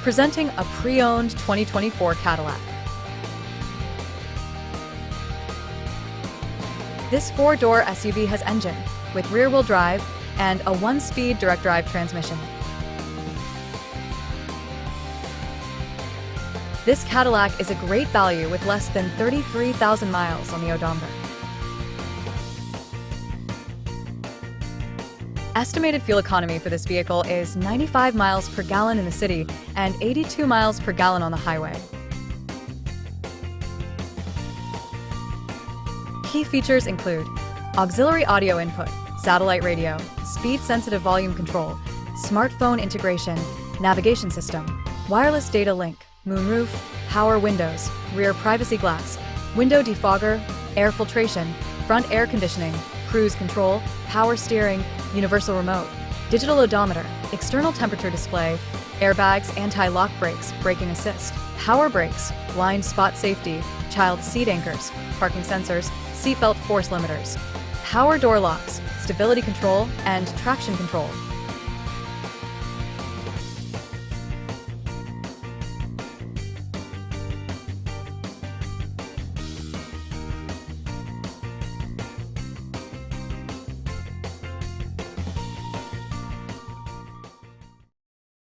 Presenting a pre-owned 2024 Cadillac. This four-door SUV has engine with rear-wheel drive and a 1-speed direct-drive transmission. This Cadillac is a great value with less than 33,000 miles on the odometer. Estimated fuel economy for this vehicle is 95 miles per gallon in the city and 82 miles per gallon on the highway. Key features include auxiliary audio input, satellite radio, speed-sensitive volume control, smartphone integration, navigation system, wireless data link, moonroof, power windows, rear privacy glass, window defogger, air filtration, front air conditioning, cruise control, power steering, universal remote, digital odometer, external temperature display, airbags, anti-lock brakes, braking assist, power brakes, blind spot safety, child seat anchors, parking sensors, seatbelt force limiters, power door locks, stability control, and traction control.